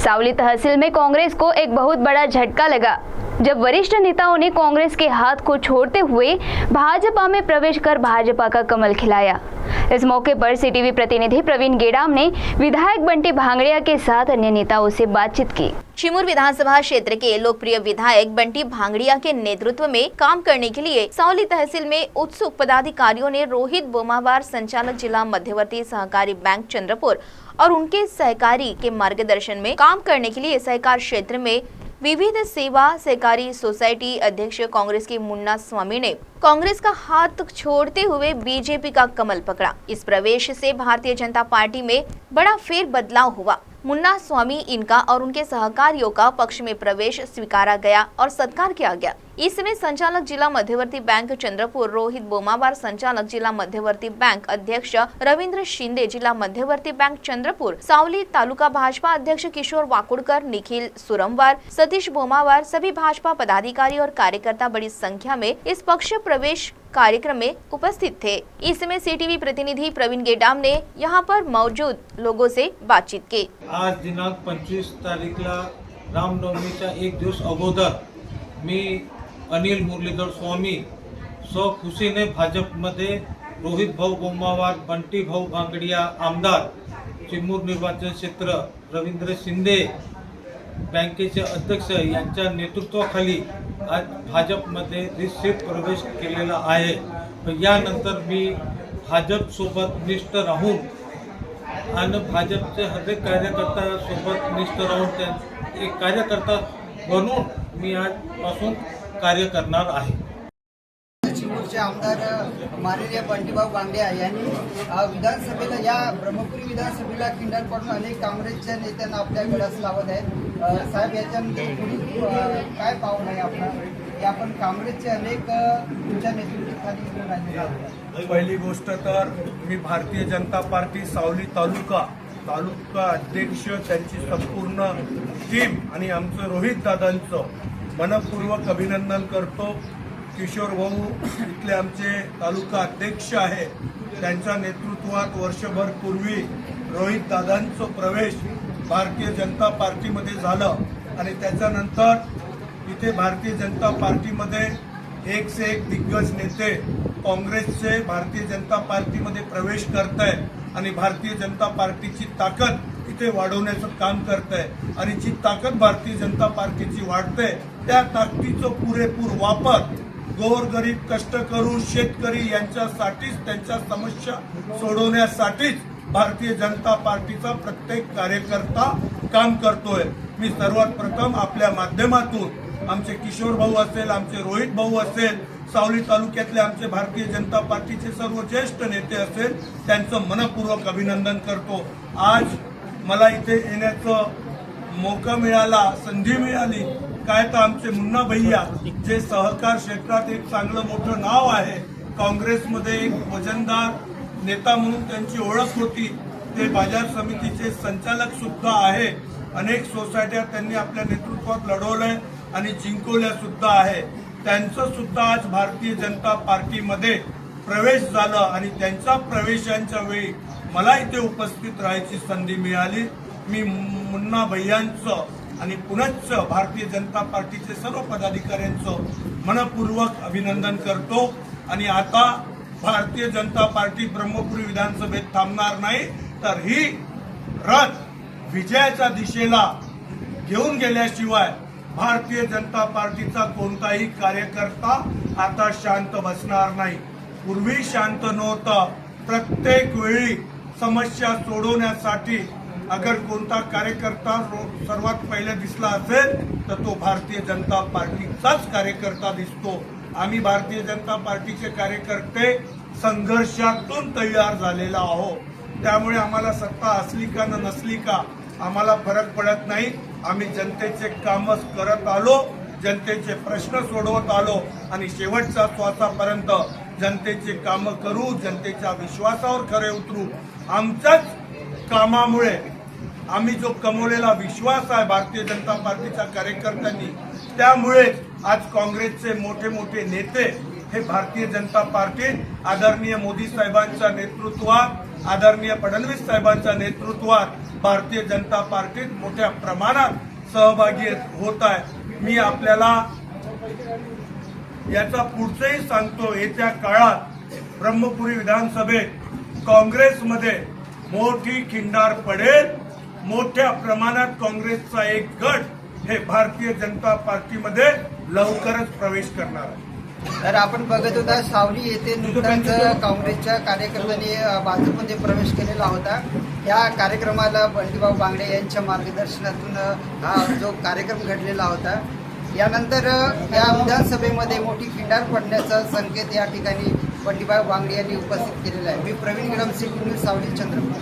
सावली तहसील में कांग्रेस को एक बहुत बड़ा झटका लगा जब वरिष्ठ नेताओं ने कांग्रेस के हाथ को छोड़ते हुए भाजपा में प्रवेश कर भाजपा का कमल खिलाया। इस मौके पर सीटीवी प्रतिनिधि प्रवीण गेडाम ने विधायक बंटी भांगड़िया के साथ अन्य नेताओं से बातचीत की। चिमूर विधानसभा क्षेत्र के लोकप्रिय विधायक बंटी भांगड़िया के नेतृत्व में काम करने के लिए सावली तहसील में उत्सुक पदाधिकारियों ने रोहित बोमावार, संचालक जिला मध्यवर्ती सहकारी बैंक चंद्रपुर और उनके सहकारी के मार्गदर्शन में काम करने के लिए सहकार क्षेत्र में विविध सेवा सहकारी सोसाइटी अध्यक्ष कांग्रेस के मुन्ना स्वामी ने कांग्रेस का हाथ छोड़ते हुए बीजेपी का कमल पकड़ा। इस प्रवेश से भारतीय जनता पार्टी में बड़ा फेर बदलाव हुआ। मुन्ना स्वामी इनका और उनके सहकारियों का पक्ष में प्रवेश स्वीकारा गया और सत्कार किया गया। इसमें संचालक जिला मध्यवर्ती बैंक चंद्रपुर रोहित बोमावार, संचालक जिला मध्यवर्ती बैंक अध्यक्ष रविंद्र शिंदे, जिला मध्यवर्ती बैंक चंद्रपुर सावली तालुका भाजपा अध्यक्ष किशोर वाकुड़कर, निखिल सुरमवार, सतीश बोमावार, सभी भाजपा पदाधिकारी और कार्यकर्ता बड़ी संख्या में इस पक्ष प्रवेश कार्यक्रम में उपस्थित थे। इसमें सीटीवी प्रतिनिधि प्रवीण गेडाम ने यहां पर मौजूद लोगों से बातचीत की। आज दिनांक 25 तारीखला रामनवमीच्या एक दिवस अगोदर मी अनिल मुरलीधर स्वामी खुशीने भाजपमध्ये रोहित भाऊ बोमावार, बंटी भाऊ भांगड़िया आमदार, चिमूर निर्वाचन क्षेत्र रवींद्र शिंदे बँकेचे अध्यक्ष यांच्या नेतृत्वाखाली आज भाजपमध्ये निश्चित प्रवेश केलेला आहे। यानंतर मी भाजप सोबत निष्ठ राहून आणि भाजपचे हर कार्यकर्ता सोबत निष्ठ राहून एक कार्यकर्ता बनून मी आजपासून कार्य करणार आहे। चिमूरचे आमदार माननीय बंटीभाऊ भांगड़िया यांनी विधानसभेला या ब्रह्मपुरी विधानसभेला खिंडार पडून अनेक काँग्रेसच्या नेत्यांना आपल्या गळास लावत आहेत। साहेब याच्यामध्ये पुढील काय पाऊल आहे आपला की आपण काँग्रेसचे अनेक तुमच्या नेतृत्वाखाली पहिली गोष्ट तर मी भारतीय जनता पार्टी सावली तालुका अध्यक्ष, त्यांची संपूर्ण टीम आणि आमचं रोहित दादांचं मनपूर्वक अभिनंदन करतो। किशोर भाऊ इथले आमचे तालुका अध्यक्ष आहे, त्यांच्या नेतृत्वात वर्षभर पूर्वी रोहित दादांचं प्रवेश भारतीय जनता पार्टीमध्ये झालं आणि त्याच्यानंतर इथे भारतीय जनता पार्टीमध्ये एक से एक दिग्गज नेते काँग्रेसचे भारतीय जनता पार्टीमध्ये प्रवेश करत आहेत आणि भारतीय जनता पार्टीची ताकद इथे वाढवण्याचं काम करत आहे आणि जी ताकद भारतीय जनता पार्टीची वाढते त्या ताकदीचा पुरेपूर वापर गोरगरीब कष्टकरू शेतकरी यांच्यासाठीच, त्यांच्या समस्या सोडवण्यासाठीच भारतीय जनता पार्टीचा प्रत्येक कार्यकर्ता काम करतोय। मी सर्वात प्रथम आपल्या माध्यमातून आमचे किशोर भाऊ असेल, आमचे रोहित भाऊ असेल, सावली तालुक्यातले आमचे भारतीय जनता पार्टीचे सर्व ज्येष्ठ नेते असेल, त्यांचं मनपूर्वक अभिनंदन करतो। आज मला इथे येण्याचं मौका मिळाला, संधी मिळाली, काय तर आमचे मुन्ना भैया जे सहकार क्षेत्रात एक चांगलं मोठं नाव आहे, काँग्रेसमध्ये एक वजनदार नेता म्हणून त्यांची ओळख होती, ते बाजार समितीचे संचालक सुद्धा आहे, अनेक सोसायट्या त्यांनी आपल्या नेतृत्वात लढवलंय आणि जिंकवल्या सुद्धा आहे। त्यांचं सुद्धा आज भारतीय जनता पार्टीमध्ये प्रवेश झालं आणि त्यांच्या प्रवेशांच्या वेळी मला इथे उपस्थित राहायची संधी मिळाली। मी मुन्ना भैयांचं आणि पुनश्च भारतीय जनता पार्टीचे सर्व पदाधिकाऱ्यांचं मनपूर्वक अभिनंदन करतो आणि आता भारतीय जनता पार्टी ब्रह्मपुरी विधानसभेत थांबणार नाही, तर ही रथ विजयाच्या दिशेला घेऊन गेल्याशिवाय भारतीय जनता पार्टीचा कोणताही कार्यकर्ता आता शांत बसणार नाही। पूर्वी शांत नव्हतं, प्रत्येक वेळी समस्या सोडवण्यासाठी अगर कोणता कार्यकर्ता सर्वात पहिले दिसला असेल तर तो भारतीय जनता पार्टीचाच कार्यकर्ता दिसतो। आम्ही भारतीय जनता पार्टीचे कार्यकर्ते संघर्षातून तयार झालेला आहोत, त्यामुळे आम्हाला सत्ता असली का नसली का आम्हाला फरक पडत नाही। आम्ही जनतेचे काम करत आलो, जनतेचे प्रश्न सोडवत आलो आणि शेवटच्या श्वासापर्यंत जनतेचे काम करू, जनतेच्या विश्वासावर खरे उतरू। आमच्याच कामामुळे आम्ही जो कमवलेला विश्वास आहे भारतीय जनता पार्टीच्या कार्यकर्त्यांनी, त्यामुळे आज काँग्रेसचे मोठे मोठे नेते हे भारतीय जनता पार्टीत आदरणीय मोदी साहेबांच्या नेतृत्वात आदरणीय फडणवीस साहेबांच्या नेतृत्वात भारतीय जनता पार्टीत मोठ्या प्रमाणात सहभागी होत आहे। मी आपल्याला याचा पुढचंही सांगतो, येत्या काळात ब्रह्मपुरी विधानसभेत काँग्रेसमध्ये मोठी खिंडार पडेल। मोठ्या प्रमाणात काँग्रेसचा एक गट हे भारतीय जनता पार्टीमध्ये लवकरच प्रवेश करणार आहे। तर आपण बघत होता सावली येथे नुकताच काँग्रेसच्या कार्यकर्त्यांनी भाजपमध्ये प्रवेश केलेला होता। या कार्यक्रमाला बंटीभाऊ बांगडे यांच्या मार्गदर्शनातून हा जो कार्यक्रम घडलेला होता। यानंतर या विधानसभेमध्ये मोठी खिंडार पडण्याचा संकेत या ठिकाणी बंटीभाऊ बांगडे यांनी उपस्थित केलेला आहे। मी प्रवीण गडम, सिटी न्यूज, सावली, चंद्रपूर।